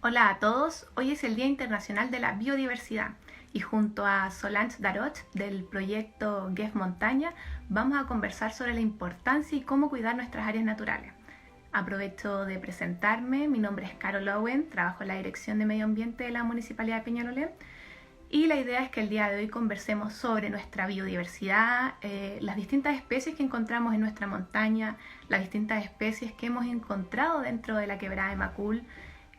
Hola a todos, hoy es el Día Internacional de la Biodiversidad y junto a Solange Darot del proyecto GEF Montaña vamos a conversar sobre la importancia y cómo cuidar nuestras áreas naturales. Aprovecho de presentarme, mi nombre es Carol Owen, trabajo en la Dirección de Medio Ambiente de la Municipalidad de Peñalolén y la idea es que el día de hoy conversemos sobre nuestra biodiversidad, las distintas especies que encontramos en nuestra montaña, las distintas especies que hemos encontrado dentro de la quebrada de Macul,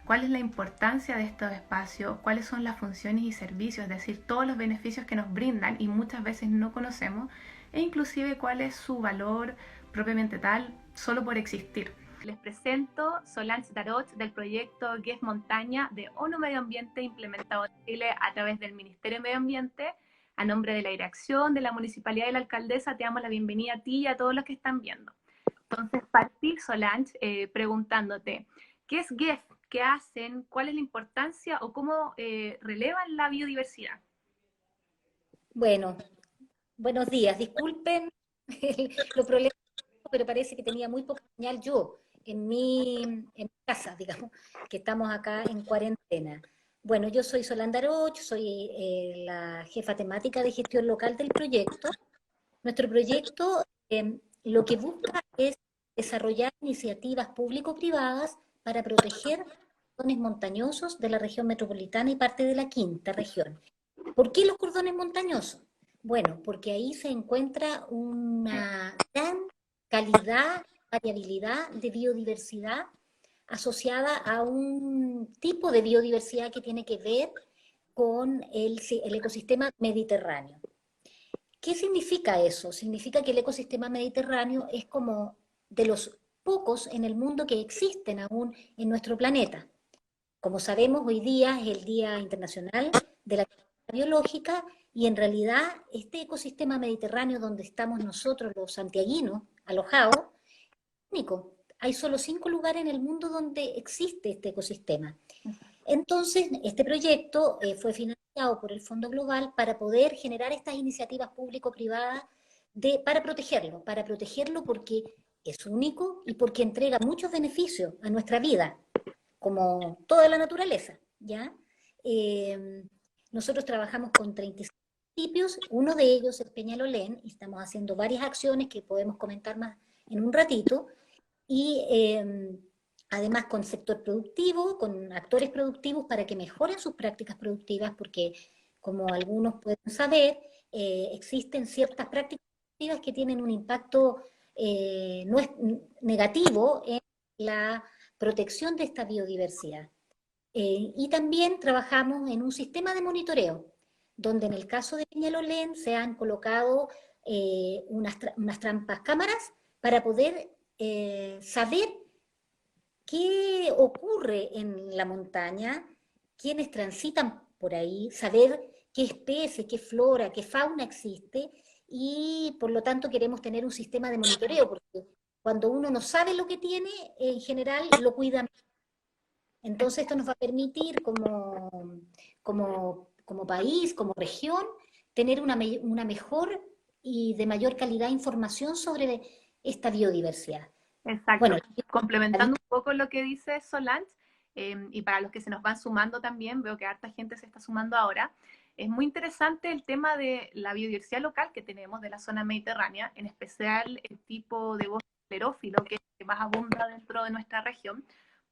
cuál es la importancia de estos espacios, cuáles son las funciones y servicios, es decir, todos los beneficios que nos brindan y muchas veces no conocemos, e inclusive cuál es su valor propiamente tal solo por existir. Les presento Solange Darot del proyecto GES Montaña de ONU Medio Ambiente implementado en Chile a través del Ministerio de Medio Ambiente. A nombre de la dirección, de la municipalidad y la alcaldesa, te damos la bienvenida a ti y a todos los que están viendo. Entonces, partir, Solange, preguntándote, ¿qué es GEF? ¿Qué hacen? ¿Cuál es la importancia o cómo relevan la biodiversidad? Bueno, buenos días. Disculpen los problemas, pero parece que tenía muy poca señal yo en mi casa, digamos, que estamos acá en cuarentena. Bueno, yo soy Solanda Roch, soy la jefa temática de gestión local del proyecto. Nuestro proyecto lo que busca es desarrollar iniciativas público-privadas para proteger cordones montañosos de la región metropolitana y parte de la quinta región. ¿Por qué los cordones montañosos? Bueno, porque ahí se encuentra una gran calidad, variabilidad de biodiversidad asociada a un tipo de biodiversidad que tiene que ver con el ecosistema mediterráneo. ¿Qué significa eso? Significa que el ecosistema mediterráneo es como de los pocos en el mundo que existen aún en nuestro planeta. Como sabemos, hoy día es el Día Internacional de la Biológica y en realidad este ecosistema mediterráneo donde estamos nosotros los santiaguinos alojados, es único. Hay solo 5 lugares en el mundo donde existe este ecosistema. Entonces, este proyecto fue financiado por el Fondo Global para poder generar estas iniciativas público-privadas para protegerlo porque es único y porque entrega muchos beneficios a nuestra vida como toda la naturaleza, ¿ya? Eh, Nosotros trabajamos con 36 municipios, uno de ellos es Peñalolén, y estamos haciendo varias acciones que podemos comentar más en un ratito, y además con sector productivo, con actores productivos para que mejoren sus prácticas productivas, porque como algunos pueden saber, existen ciertas prácticas productivas que tienen un impacto no es, negativo en la protección de esta biodiversidad. Y también trabajamos en un sistema de monitoreo, donde en el caso de Peñalolén se han colocado unas trampas cámaras para poder saber qué ocurre en la montaña, quiénes transitan por ahí, saber qué especie, qué flora, qué fauna existe, y por lo tanto queremos tener un sistema de monitoreo, porque cuando uno no sabe lo que tiene, en general lo cuida. Entonces esto nos va a permitir como país, como región, tener una mejor y de mayor calidad información sobre esta biodiversidad. Exacto. Bueno, Complementando un poco lo que dice Solange, y para los que se nos van sumando también, veo que harta gente se está sumando ahora, es muy interesante el tema de la biodiversidad local que tenemos de la zona mediterránea, en especial el tipo de bosque esclerófilo que más abunda dentro de nuestra región,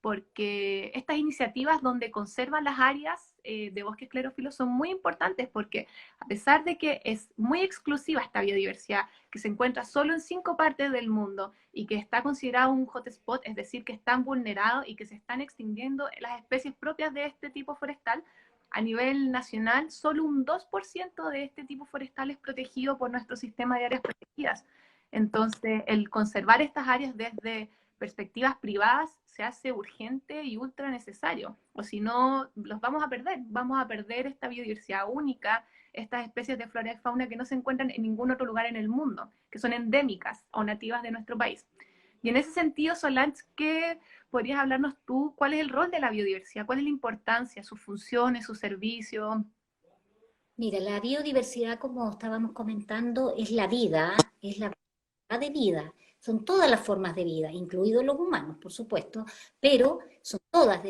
porque estas iniciativas donde conservan las áreas de bosque esclerófilo son muy importantes porque a pesar de que es muy exclusiva esta biodiversidad, que se encuentra solo en 5 partes del mundo y que está considerado un hotspot, es decir, que están vulnerados y que se están extinguiendo las especies propias de este tipo forestal, a nivel nacional solo un 2% de este tipo forestal es protegido por nuestro sistema de áreas protegidas. Entonces, el conservar estas áreas desde perspectivas privadas se hace urgente y ultra necesario, o si no, los vamos a perder esta biodiversidad única, estas especies de flora y fauna que no se encuentran en ningún otro lugar en el mundo, que son endémicas o nativas de nuestro país. Y en ese sentido, Solange, ¿qué podrías hablarnos tú? ¿Cuál es el rol de la biodiversidad? ¿Cuál es la importancia, sus funciones, sus servicios? mira, la biodiversidad, como estábamos comentando, es la vida, es la variedad de vida. Son todas las formas de vida, incluidos los humanos, por supuesto, pero son todas,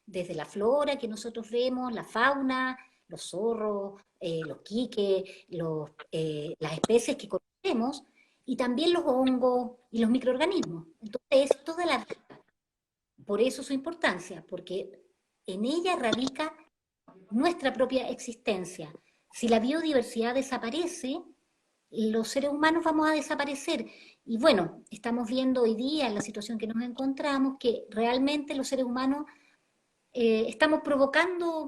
desde la flora que nosotros vemos, la fauna, los zorros, los quiques, las especies que conocemos, y también los hongos y los microorganismos. Entonces, es toda la vida. Por eso su importancia, porque en ella radica nuestra propia existencia. Si la biodiversidad desaparece, los seres humanos vamos a desaparecer. Y bueno, estamos viendo hoy día en la situación que nos encontramos que realmente los seres humanos estamos provocando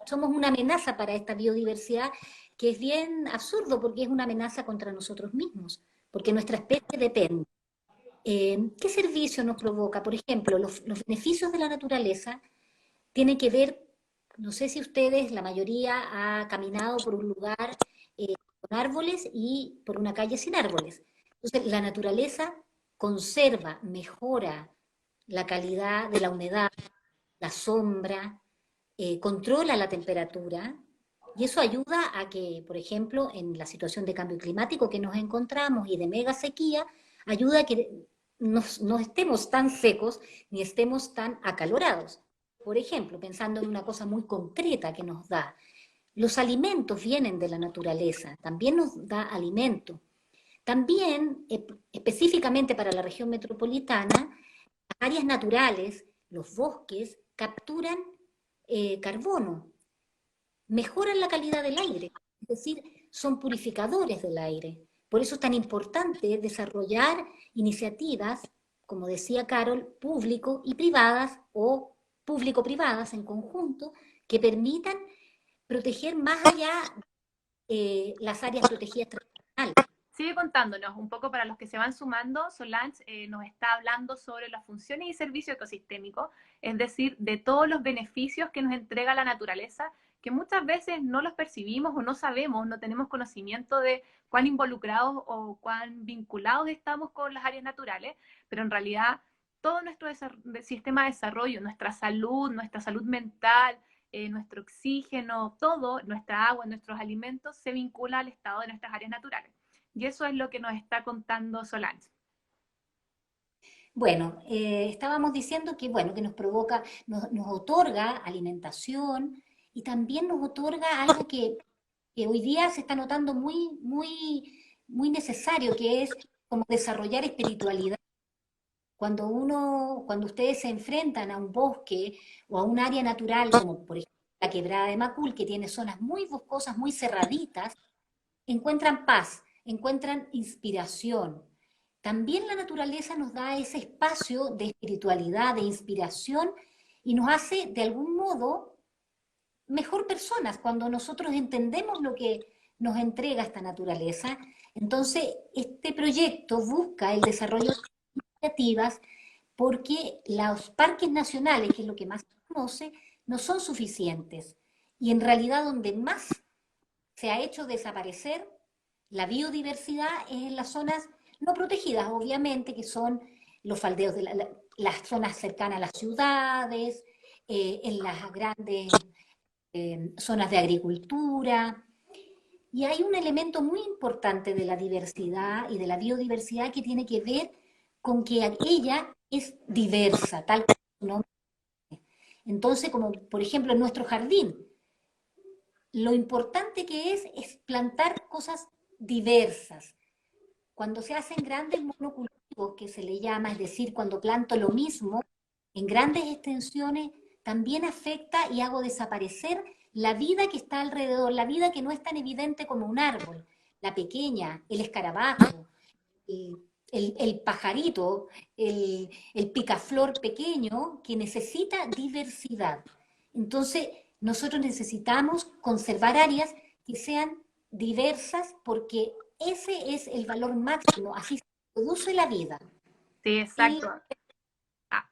somos una amenaza para esta biodiversidad, que es bien absurdo porque es una amenaza contra nosotros mismos, porque nuestra especie depende. ¿Qué servicio nos provoca? Por ejemplo, los beneficios de la naturaleza tienen que ver, no sé si ustedes, la mayoría ha caminado por un lugar con árboles y por una calle sin árboles. Entonces, la naturaleza conserva, mejora la calidad de la humedad, la sombra, controla la temperatura, y eso ayuda a que, por ejemplo, en la situación de cambio climático que nos encontramos y de mega sequía, ayuda a que no estemos tan secos ni estemos tan acalorados. Por ejemplo, pensando en una cosa muy concreta que nos da, los alimentos vienen de la naturaleza, también nos da alimento. También, específicamente para la región metropolitana, las áreas naturales, los bosques, capturan carbono, mejoran la calidad del aire, es decir, son purificadores del aire. Por eso es tan importante desarrollar iniciativas, como decía Carol, público y privadas o público-privadas en conjunto, que permitan proteger más allá las áreas protegidas tradicionales. Sigue contándonos un poco para los que se van sumando. Solange nos está hablando sobre las funciones y servicios ecosistémicos, es decir, de todos los beneficios que nos entrega la naturaleza, que muchas veces no los percibimos o no sabemos, no tenemos conocimiento de cuán involucrados o cuán vinculados estamos con las áreas naturales, pero en realidad todo nuestro sistema de desarrollo, nuestra salud mental, nuestro oxígeno, todo, nuestra agua, nuestros alimentos, se vincula al estado de nuestras áreas naturales. Y eso es lo que nos está contando Solange. Bueno, estábamos diciendo que, bueno, que nos provoca, nos otorga alimentación y también nos otorga algo que hoy día se está notando muy necesario, que es como desarrollar espiritualidad. Cuando ustedes se enfrentan a un bosque o a un área natural, como por ejemplo la Quebrada de Macul, que tiene zonas muy boscosas, muy cerraditas, encuentran paz, encuentran inspiración. También la naturaleza nos da ese espacio de espiritualidad, de inspiración, y nos hace de algún modo mejor personas cuando nosotros entendemos lo que nos entrega esta naturaleza. Entonces, este proyecto busca el desarrollo de iniciativas porque los parques nacionales, que es lo que más se conoce, no son suficientes. Y en realidad donde más se ha hecho desaparecer la biodiversidad es en las zonas no protegidas, obviamente, que son los faldeos de las zonas cercanas a las ciudades, en las grandes zonas de agricultura. Y hay un elemento muy importante de la diversidad y de la biodiversidad que tiene que ver con que ella es diversa, tal como su nombre. Entonces, como por ejemplo en nuestro jardín, lo importante que es plantar cosas diversas. Cuando se hacen grandes monocultivos, que se le llama, es decir, cuando planto lo mismo en grandes extensiones, también afecta y hago desaparecer la vida que está alrededor, la vida que no es tan evidente como un árbol, la pequeña, el escarabajo, el pajarito, el picaflor pequeño que necesita diversidad. Entonces, nosotros necesitamos conservar áreas que sean diversas porque ese es el valor máximo, así se produce la vida. Sí, Y exacto.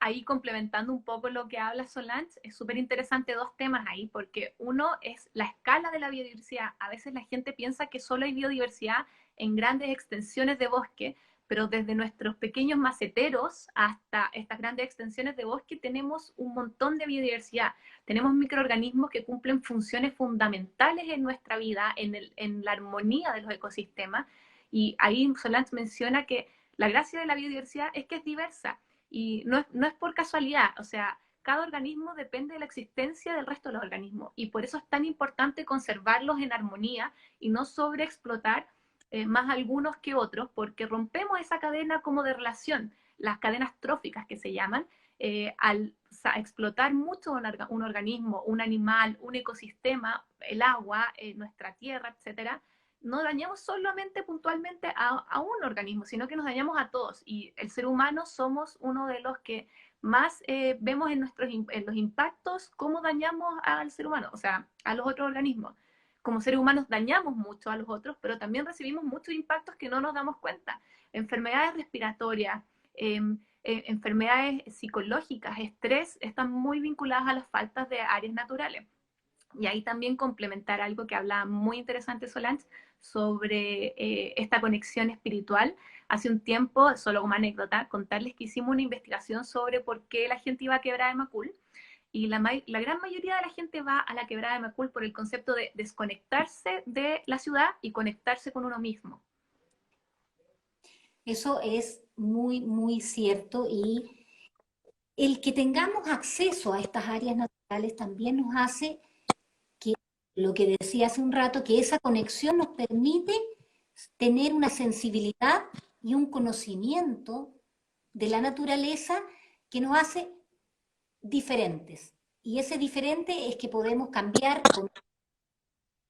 Ahí complementando un poco lo que habla Solange, es súper interesante dos temas ahí, porque uno es la escala de la biodiversidad. A veces la gente piensa que solo hay biodiversidad en grandes extensiones de bosque, pero desde nuestros pequeños maceteros hasta estas grandes extensiones de bosque tenemos un montón de biodiversidad. Tenemos microorganismos que cumplen funciones fundamentales en nuestra vida, en la armonía de los ecosistemas. Y ahí Solange menciona que la gracia de la biodiversidad es que es diversa y no es por casualidad, o sea, cada organismo depende de la existencia del resto de los organismos y por eso es tan importante conservarlos en armonía y no sobreexplotar más algunos que otros, porque rompemos esa cadena como de relación, las cadenas tróficas que se llaman, al explotar mucho un organismo, un animal, un ecosistema, el agua, nuestra tierra, etcétera, no dañamos solamente puntualmente a un organismo, sino que nos dañamos a todos. Y el ser humano somos uno de los que más vemos en, en los impactos cómo dañamos al ser humano, o sea, a los otros organismos. Como seres humanos dañamos mucho a los otros, pero también recibimos muchos impactos que no nos damos cuenta. Enfermedades respiratorias, enfermedades psicológicas, estrés, están muy vinculadas a las faltas de áreas naturales. Y ahí también complementar algo que hablaba muy interesante Solange sobre esta conexión espiritual. Hace un tiempo, solo como anécdota, contarles que hicimos una investigación sobre por qué la gente iba a Quebrada de Macul. Y la gran mayoría de la gente va a la Quebrada de Macul por el concepto de desconectarse de la ciudad y conectarse con uno mismo. Eso es muy, muy cierto, y el que tengamos acceso a estas áreas naturales también nos hace que, lo que decía hace un rato, que esa conexión nos permite tener una sensibilidad y un conocimiento de la naturaleza que nos hace diferentes. Y ese diferente es que podemos cambiar.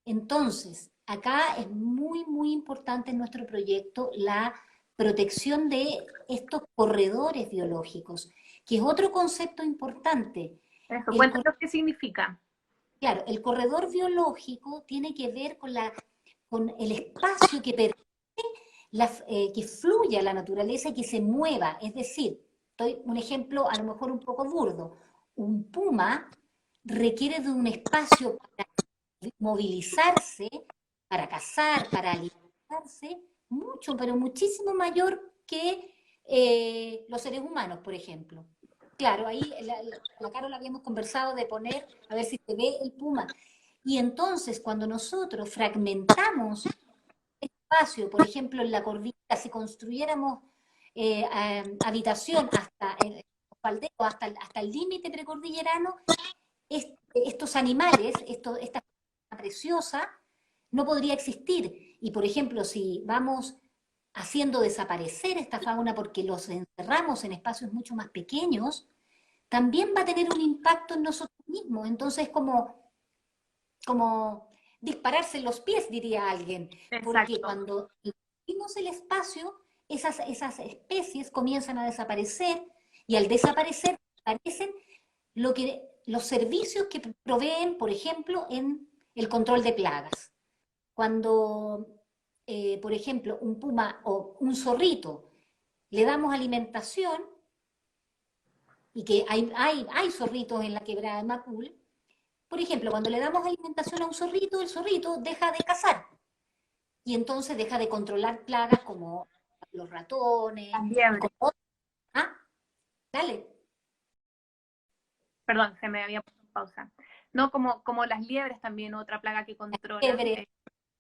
Entonces, acá es muy, muy importante en nuestro proyecto la protección de estos corredores biológicos, que es otro concepto importante. Eso, El, cuéntanos qué significa. claro, el corredor biológico tiene que ver con el espacio que permite que fluya la naturaleza y que se mueva. Es decir, doy un ejemplo a lo mejor un poco burdo. Un puma requiere de un espacio para movilizarse, para cazar, para alimentarse, mucho, pero muchísimo mayor que los seres humanos, por ejemplo. Claro, ahí la Carol habíamos conversado de poner, a ver si se ve el puma. Y entonces, cuando nosotros fragmentamos espacio, por ejemplo, en la cordillera, si construyéramos habitación hasta el límite precordillerano, estos animales, esta preciosa, no podría existir. Y, por ejemplo, si vamos haciendo desaparecer esta fauna porque los encerramos en espacios mucho más pequeños, también va a tener un impacto en nosotros mismos. Entonces, como dispararse en los pies, diría alguien, porque Exacto. cuando reducimos el espacio, esas especies comienzan a desaparecer, y al desaparecer aparecen los servicios que proveen, por ejemplo, en el control de plagas. Cuando, por ejemplo, un puma o un zorrito le damos alimentación, y que hay zorritos en la Quebrada de Macul, por ejemplo, cuando le damos alimentación a un zorrito, el zorrito deja de cazar y entonces deja de controlar plagas como los ratones y Liebre. como otras. Ah, dale. Perdón, se me había puesto en pausa. No, como las liebres también, otra plaga que controlan. Chévere.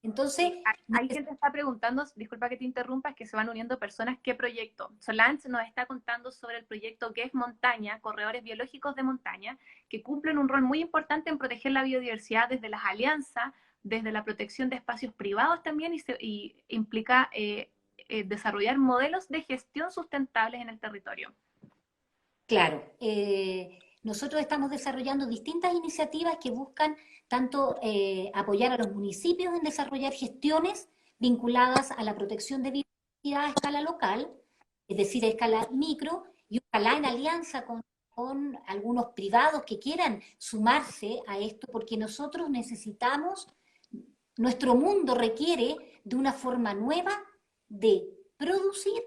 Entonces, Hay quien te está preguntando, disculpa que te interrumpa, es que se van uniendo personas, ¿qué proyecto? Solange nos está contando sobre el proyecto que es Montaña, Corredores Biológicos de Montaña, que cumplen un rol muy importante en proteger la biodiversidad desde las alianzas, desde la protección de espacios privados también, y implica desarrollar modelos de gestión sustentables en el territorio. claro, nosotros estamos desarrollando distintas iniciativas que buscan tanto apoyar a los municipios en desarrollar gestiones vinculadas a la protección de biodiversidad a escala local, es decir, a escala micro, y ojalá en alianza con algunos privados que quieran sumarse a esto, porque nosotros necesitamos, nuestro mundo requiere de una forma nueva de producir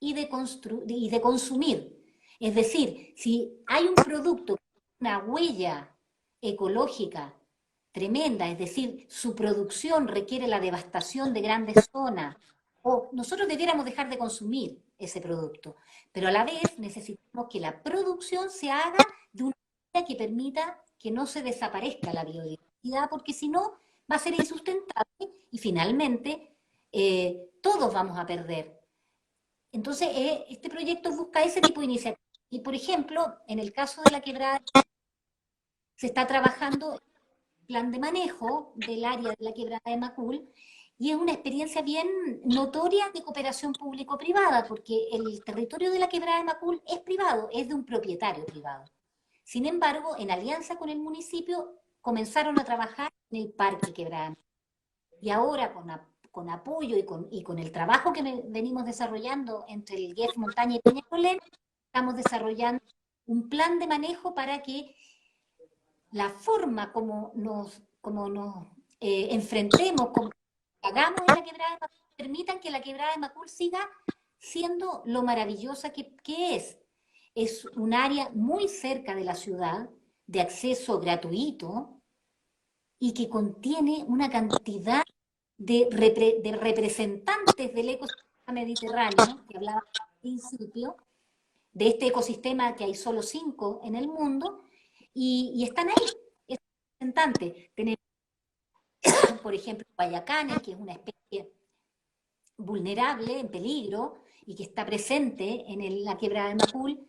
y de consumir. Es decir, si hay un producto con una huella ecológica tremenda, es decir, su producción requiere la devastación de grandes zonas, o nosotros debiéramos dejar de consumir ese producto, pero a la vez necesitamos que la producción se haga de una manera que permita que no se desaparezca la biodiversidad, porque si no va a ser insustentable y finalmente todos vamos a perder. Entonces, este proyecto busca ese tipo de iniciativas. Y por ejemplo, en el caso de la quebrada, se está trabajando el plan de manejo del área de la quebrada de Macul, y es una experiencia bien notoria de cooperación público-privada, porque el territorio de la quebrada de Macul es privado, es de un propietario privado. Sin embargo, en alianza con el municipio, comenzaron a trabajar en el Parque Quebrada. Y ahora, con apoyo y con el trabajo que venimos desarrollando entre el GEF Montaña y Peñalolén, estamos desarrollando un plan de manejo para que la forma como nos enfrentemos, como hagamos en la quebrada de Macul, permitan que la quebrada de Macul siga siendo lo maravillosa que es. Es un área muy cerca de la ciudad, de acceso gratuito, y que contiene una cantidad de representantes del ecosistema mediterráneo, que hablaba al principio, de este ecosistema que hay solo 5 en el mundo, y están ahí, esos representantes. Tenemos, por ejemplo, guayacanes, que es una especie vulnerable, en peligro, y que está presente en la quebrada de Macul.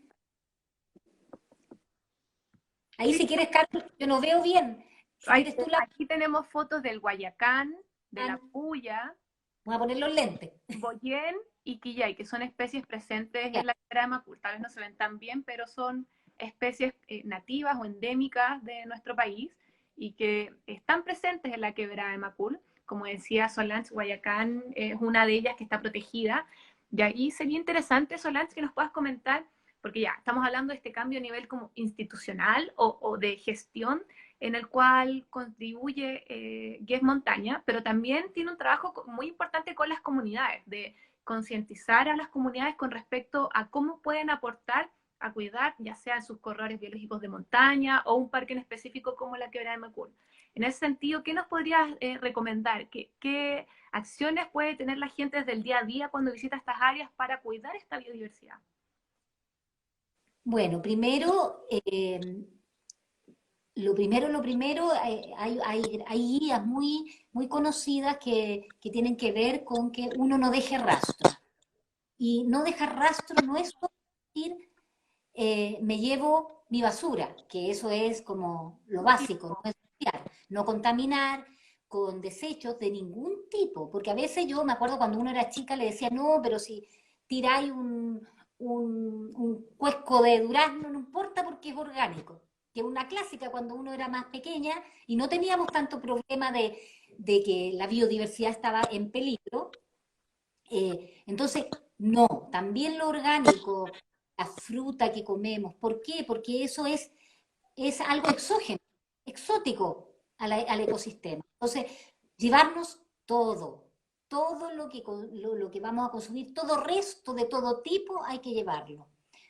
Ahí Sí, si quieres, Carlos, yo no veo bien. Si quieres tú la... aquí tenemos fotos del Guayacán, de la Puya, Voy a poner los lentes. Boyén y Quillay, que son especies presentes en la quebrada de Macul. Tal vez no se ven tan bien, pero son especies nativas o endémicas de nuestro país y que están presentes en la quebrada de Macul. Como decía Solange, Guayacán es una de ellas que está protegida. Y ahí sería interesante, Solange, que nos puedas comentar, porque ya estamos hablando de este cambio a nivel como institucional o de gestión, en el cual contribuye Guess Montaña, pero también tiene un trabajo muy importante con las comunidades, de concientizar a las comunidades con respecto a cómo pueden aportar a cuidar, ya sean sus corredores biológicos de montaña o un parque en específico como la Quebrada de Macul. En ese sentido, ¿qué nos podrías recomendar? ¿Qué acciones puede tener la gente desde el día a día cuando visita estas áreas para cuidar esta biodiversidad? Bueno, primero, lo primero, hay guías muy conocidas que tienen que ver con que uno no deje rastro. Y no dejar rastro no es solo decir, me llevo mi basura, que eso es como lo básico, no es no contaminar con desechos de ningún tipo, porque a veces yo me acuerdo cuando uno era chica le decía, no, pero si tiráis un cuesco de durazno, no importa porque es orgánico, que es una clásica cuando uno era más pequeña y no teníamos tanto problema de que la biodiversidad estaba en peligro. Entonces, no, también lo orgánico, la fruta que comemos, ¿por qué? Porque eso es algo exógeno, exótico al ecosistema. Entonces, llevarnos todo lo que vamos a consumir, todo resto de todo tipo hay que llevarlo.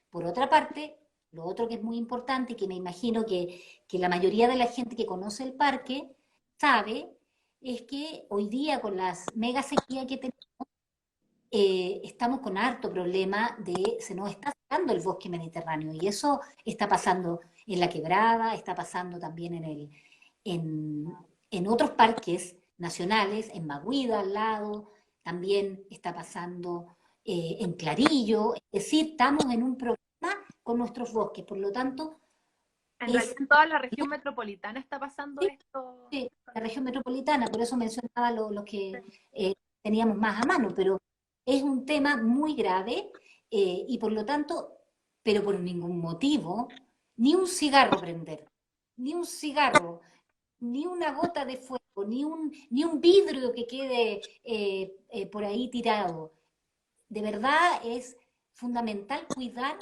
Por otra parte, lo otro que es muy importante y que me imagino que la mayoría de la gente que conoce el parque sabe, es que hoy día con las mega sequías que tenemos, estamos con harto problema de, se nos está secando el bosque mediterráneo y eso está pasando en La Quebrada, está pasando también en, en otros parques nacionales, en Maguida al lado, también está pasando en Clarillo, es decir, estamos en un problema con nuestros bosques, por lo tanto, En realidad, es en toda la región metropolitana está pasando sí, esto. sí, la región metropolitana, por eso mencionaba lo que teníamos más a mano, pero es un tema muy grave y por lo tanto, pero por ningún motivo, ni un cigarro prender, ni un cigarro, ni una gota de fuego, ni un vidrio que quede por ahí tirado. De verdad es fundamental cuidar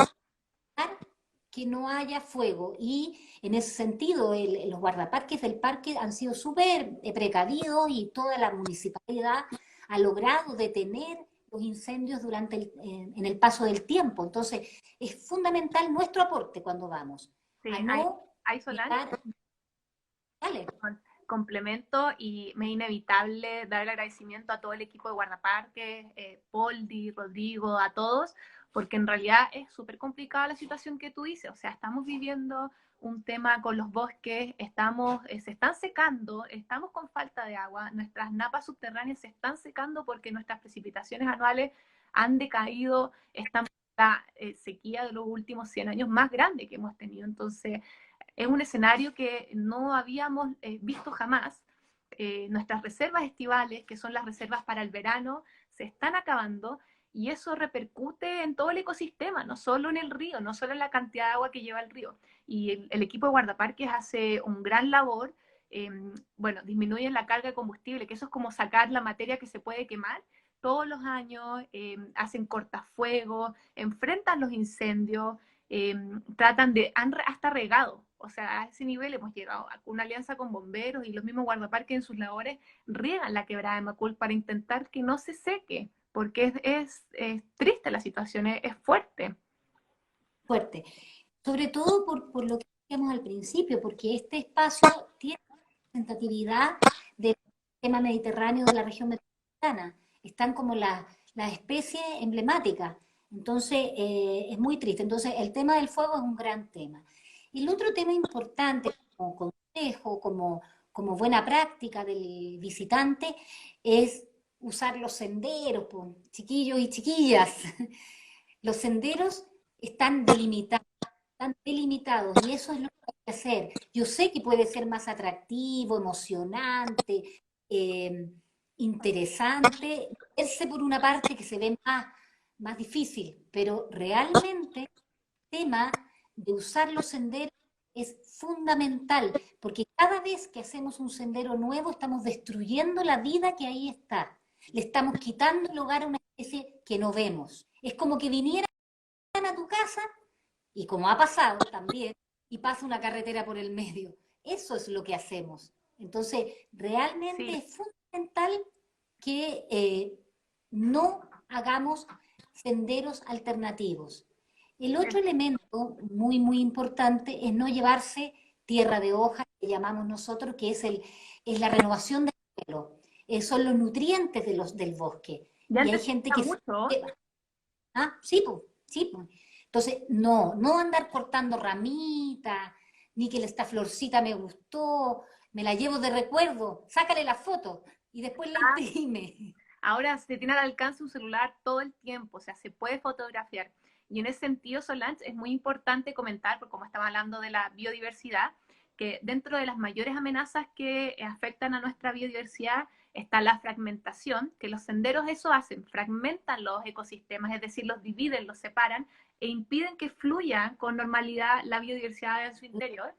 que no haya fuego. Y en ese sentido, los guardaparques del parque han sido súper precavidos y toda la municipalidad ha logrado detener los incendios en el paso del tiempo. Entonces, es fundamental nuestro aporte cuando vamos, a Sí, no hay Solange, dejar... Dale. complemento y me es inevitable dar el agradecimiento a todo el equipo de guardaparques, Poldi, Rodrigo, a todos, porque en realidad es súper complicada la situación que tú dices, o sea, estamos viviendo un tema con los bosques, se están secando, estamos con falta de agua, nuestras napas subterráneas se están secando porque nuestras precipitaciones anuales han decaído, están la sequía de los últimos 100 años más grande que hemos tenido. Entonces, es un escenario que no habíamos visto jamás. Nuestras reservas estivales, que son las reservas para el verano, se están acabando y eso repercute en todo el ecosistema, no solo en el río, no solo en la cantidad de agua que lleva el río. Y el equipo de guardaparques hace un gran labor. Bueno, disminuyen la carga de combustible, que eso es como sacar la materia que se puede quemar. Todos los años hacen cortafuegos, enfrentan los incendios, tratan de, han hasta regado, o sea, a ese nivel hemos llegado, una alianza con bomberos y los mismos guardaparques en sus labores riegan la quebrada de Macul para intentar que no se seque, porque es triste la situación, es fuerte. Fuerte. Sobre todo por lo que decíamos al principio, porque este espacio tiene representatividad del tema mediterráneo de la región metropolitana. Están como las especies emblemáticas. Entonces, es muy triste. Entonces, el tema del fuego es un gran tema. Y el otro tema importante, como consejo, como buena práctica del visitante, es usar los senderos, pues, chiquillos y chiquillas. Los senderos están delimitados y eso es lo que hay que hacer. Yo sé que puede ser más atractivo, emocionante, eh, interesante, verse por una parte que se ve más difícil, pero realmente el tema de usar los senderos es fundamental, porque cada vez que hacemos un sendero nuevo estamos destruyendo la vida que ahí está. Le estamos quitando el lugar a una especie que no vemos. Es como que vinieran a tu casa y como ha pasado también, y pasa una carretera por el medio. Eso es lo que hacemos. Entonces, realmente Sí, es fundamental que no hagamos senderos alternativos. El otro elemento muy, muy importante es no llevarse tierra de hoja, que llamamos nosotros, que es la renovación del suelo. Son los nutrientes del bosque. ya Y hay antes gente era que se mucho. lleva. Ah, sí, pues, sí, pues. Entonces, no andar cortando ramitas, ni que esta florcita me gustó, me la llevo de recuerdo, sácale la foto y después la imprime. Ahora se tiene al alcance un celular todo el tiempo, o sea, se puede fotografiar. Y en ese sentido, Solange, es muy importante comentar, porque como estaba hablando de la biodiversidad, que dentro de las mayores amenazas que afectan a nuestra biodiversidad está la fragmentación, que los senderos eso hacen, fragmentan los ecosistemas, es decir, los dividen, los separan e impiden que fluya con normalidad la biodiversidad en su interior.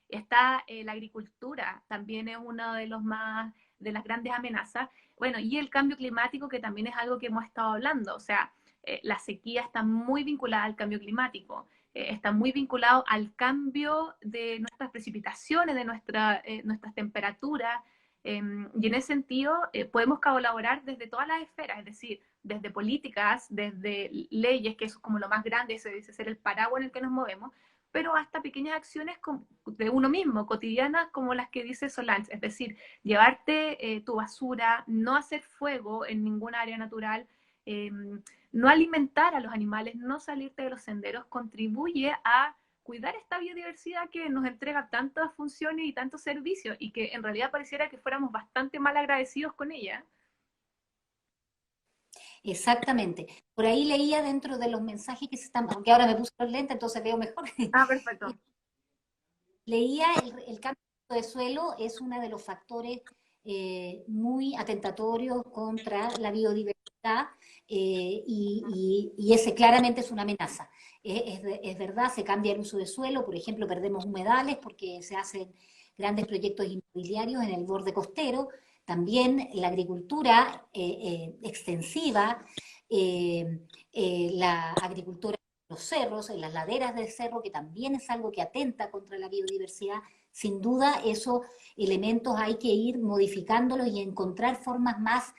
Está la agricultura, también es uno de los más de las grandes amenazas. Bueno, y el cambio climático, que también es algo que hemos estado hablando, o sea, la sequía está muy vinculada al cambio climático, está muy vinculado al cambio de nuestras precipitaciones, de nuestras temperaturas, y en ese sentido podemos colaborar desde todas las esferas, es decir, desde políticas, desde leyes, que eso es como lo más grande, ese dice ser el paraguas en el que nos movemos, pero hasta pequeñas acciones de uno mismo, cotidianas, como las que dice Solange, es decir, llevarte tu basura, no hacer fuego en ninguna área natural, eh, no alimentar a los animales, no salirte de los senderos, contribuye a cuidar esta biodiversidad que nos entrega tantas funciones y tantos servicios y que en realidad pareciera que fuéramos bastante mal agradecidos con ella. Exactamente. Por ahí leía dentro de los mensajes que se están, aunque ahora me puse los lentes, entonces veo mejor. Ah, perfecto. Leía el cambio de suelo es uno de los factores muy atentatorios contra la biodiversidad y ese claramente es una amenaza. Es verdad, se cambia el uso de suelo, por ejemplo, perdemos humedales porque se hacen grandes proyectos inmobiliarios en el borde costero, también la agricultura extensiva, la agricultura los cerros, en las laderas del cerro, que también es algo que atenta contra la biodiversidad. Sin duda, esos elementos hay que ir modificándolos y encontrar formas más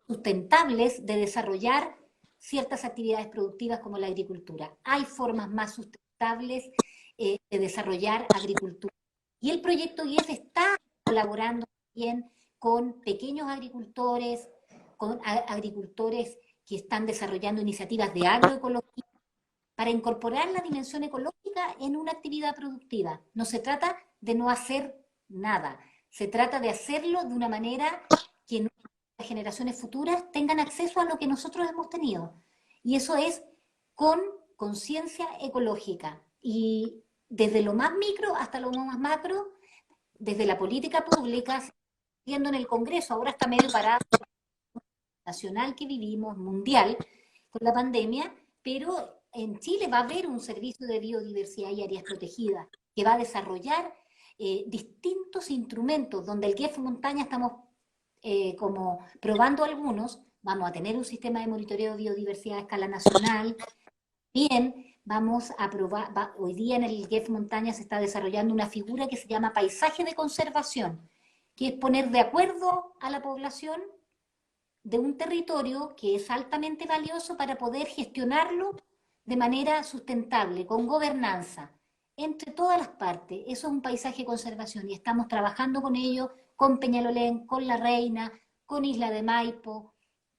sustentables de desarrollar ciertas actividades productivas como la agricultura. Hay formas más sustentables de desarrollar agricultura. Y el proyecto IEF está colaborando también con pequeños agricultores, con agricultores que están desarrollando iniciativas de agroecología para incorporar la dimensión ecológica en una actividad productiva. No se trata de no hacer nada, se trata de hacerlo de una manera que las generaciones futuras tengan acceso a lo que nosotros hemos tenido. Y eso es con conciencia ecológica. Y desde lo más micro hasta lo más macro, desde la política pública, viendo en el Congreso, ahora está medio parado nacional que vivimos, mundial, con la pandemia, pero en Chile va a haber un servicio de biodiversidad y áreas protegidas que va a desarrollar distintos instrumentos, donde el GEF Montaña estamos como probando algunos, vamos a tener un sistema de monitoreo de biodiversidad a escala nacional, bien, vamos a probar, hoy día en el GEF Montaña se está desarrollando una figura que se llama paisaje de conservación, que es poner de acuerdo a la población de un territorio que es altamente valioso para poder gestionarlo de manera sustentable, con gobernanza, entre todas las partes. Eso es un paisaje de conservación y estamos trabajando con ello, con Peñalolén, con La Reina, con Isla de Maipo,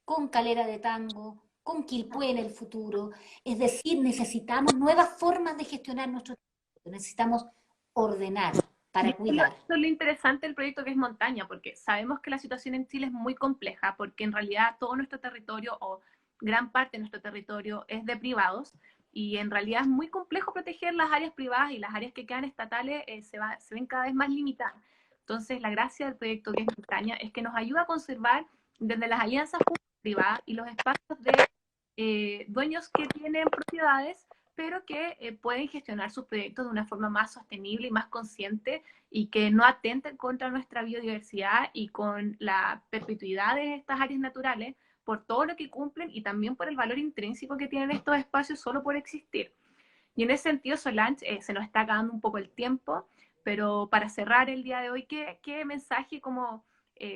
con Calera de Tango, con Quilpué en el futuro. Es decir, necesitamos nuevas formas de gestionar nuestro territorio, necesitamos ordenar Y para cuidar. eso es lo interesante del proyecto que es Montaña, porque sabemos que la situación en Chile es muy compleja, porque en realidad todo nuestro territorio o gran parte de nuestro territorio es de privados y en realidad es muy complejo proteger las áreas privadas y las áreas que quedan estatales se ven cada vez más limitadas. Entonces, la gracia del proyecto que es Montaña es que nos ayuda a conservar desde las alianzas público-privadas y los espacios de dueños que tienen propiedades pero que pueden gestionar sus proyectos de una forma más sostenible y más consciente y que no atenten contra nuestra biodiversidad y con la perpetuidad de estas áreas naturales por todo lo que cumplen y también por el valor intrínseco que tienen estos espacios solo por existir. Y en ese sentido, Solange, se nos está acabando un poco el tiempo, pero para cerrar el día de hoy, ¿qué mensaje como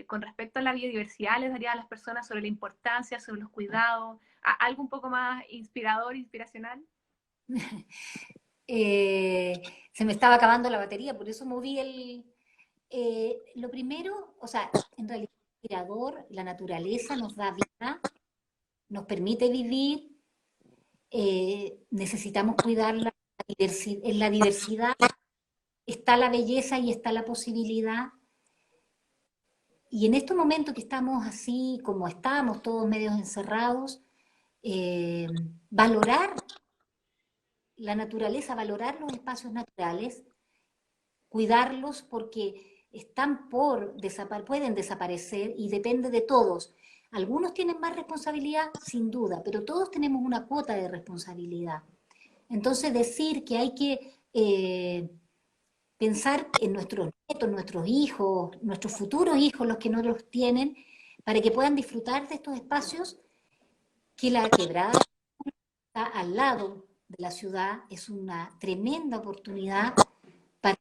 con respecto a la biodiversidad les daría a las personas sobre la importancia, sobre los cuidados, algo un poco más inspirador, inspiracional? Eh, Se me estaba acabando la batería, por eso moví el... lo primero, o sea, en realidad el inspirador, la naturaleza nos da vida, nos permite vivir, necesitamos cuidarla, en la diversidad está la belleza y está la posibilidad. Y en estos momentos que estamos así como estamos, todos medios encerrados, eh, valorar la naturaleza, valorar los espacios naturales, cuidarlos porque están pueden desaparecer y depende de todos. Algunos tienen más responsabilidad, sin duda, pero todos tenemos una cuota de responsabilidad. Entonces decir que hay que pensar en nuestros nietos, nuestros hijos, nuestros futuros hijos, los que no los tienen, para que puedan disfrutar de estos espacios, que la quebrada está al lado de la ciudad, es una tremenda oportunidad para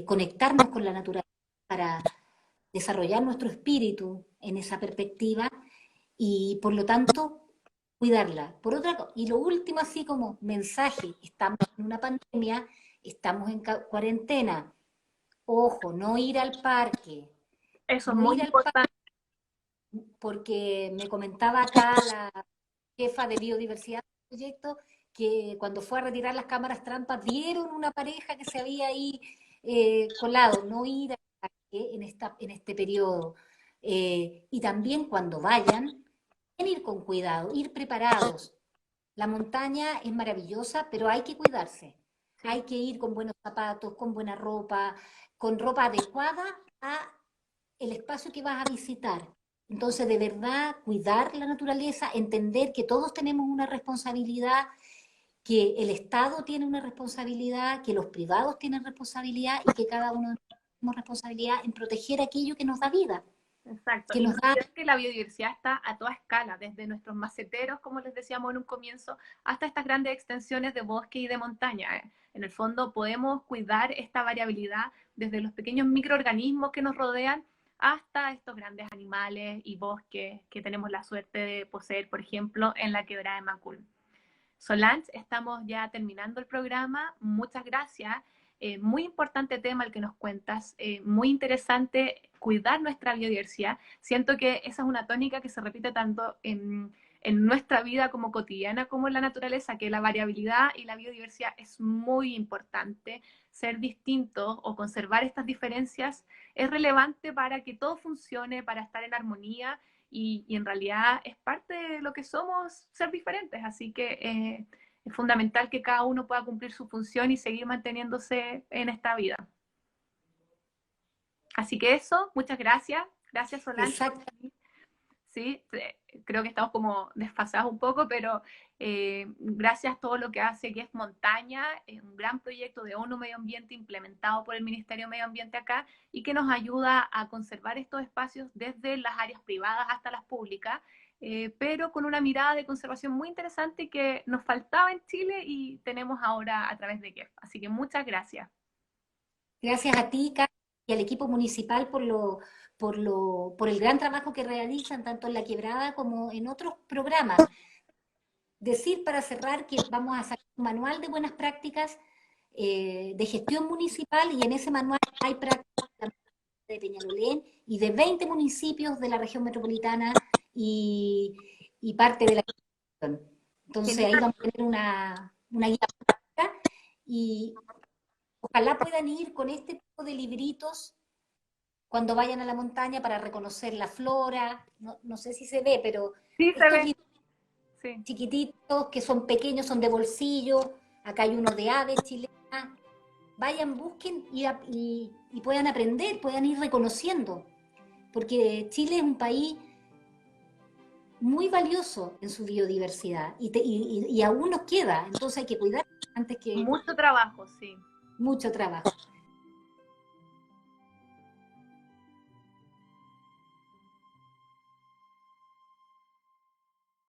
conectarnos con la naturaleza, para desarrollar nuestro espíritu en esa perspectiva y por lo tanto cuidarla. Por otra y lo último así como mensaje, estamos en una pandemia, estamos en cuarentena, ojo, no ir al parque, Eso es no muy ir al parque, importante. porque me comentaba acá la jefa de biodiversidad del proyecto que cuando fue a retirar las cámaras trampas vieron una pareja que se había ahí colado, no ir al parque en este periodo. Y también cuando vayan, ir con cuidado, ir preparados. La montaña es maravillosa, pero hay que cuidarse. Sí. Hay que ir con buenos zapatos, con buena ropa, con ropa adecuada a el espacio que vas a visitar. Entonces, de verdad, cuidar la naturaleza, entender que todos tenemos una responsabilidad, que el Estado tiene una responsabilidad, que los privados tienen responsabilidad y que cada uno tenemos responsabilidad en proteger aquello que nos da vida, Exacto, que y no nos da... olvidar que la biodiversidad está a toda escala, desde nuestros maceteros, como les decíamos en un comienzo, hasta estas grandes extensiones de bosque y de montaña. En el fondo podemos cuidar esta variabilidad desde los pequeños microorganismos que nos rodean hasta estos grandes animales y bosques que tenemos la suerte de poseer, por ejemplo, en la quebrada de Macul. Solange, estamos ya terminando el programa. Muchas gracias. Muy importante tema el que nos cuentas, muy interesante cuidar nuestra biodiversidad. Siento que esa es una tónica que se repite tanto en nuestra vida como cotidiana como en la naturaleza, que la variabilidad y la biodiversidad es muy importante. Ser distintos o conservar estas diferencias es relevante para que todo funcione, para estar en armonía y en realidad es parte de lo que somos ser diferentes, así que es fundamental que cada uno pueda cumplir su función y seguir manteniéndose en esta vida. Así que eso, muchas gracias. Gracias, Solange. Exacto. Sí, creo que estamos como desfasados un poco, pero gracias a todo lo que hace que es Montaña, es un gran proyecto de ONU Medio Ambiente implementado por el Ministerio de Medio Ambiente acá y que nos ayuda a conservar estos espacios desde las áreas privadas hasta las públicas, pero con una mirada de conservación muy interesante que nos faltaba en Chile y tenemos ahora a través de KEF. Así que muchas gracias. Gracias a ti, Carlos, y al equipo municipal por el gran trabajo que realizan tanto en La Quebrada como en otros programas. Decir para cerrar que vamos a sacar un manual de buenas prácticas de gestión municipal y en ese manual hay prácticas de Peñalolén y de 20 municipios de la región metropolitana y parte de la región. Entonces ahí vamos a tener una guía práctica y ojalá puedan ir con este tipo de libritos cuando vayan a la montaña para reconocer la flora, no sé si se ve, pero Sí, se estos ve. libritos Sí. chiquititos que son pequeños, son de bolsillo, acá hay uno de aves chilenas, vayan, busquen y puedan aprender, puedan ir reconociendo, porque Chile es un país muy valioso en su biodiversidad y aún nos queda, entonces hay que cuidar antes que Mucho trabajo, sí. mucho trabajo.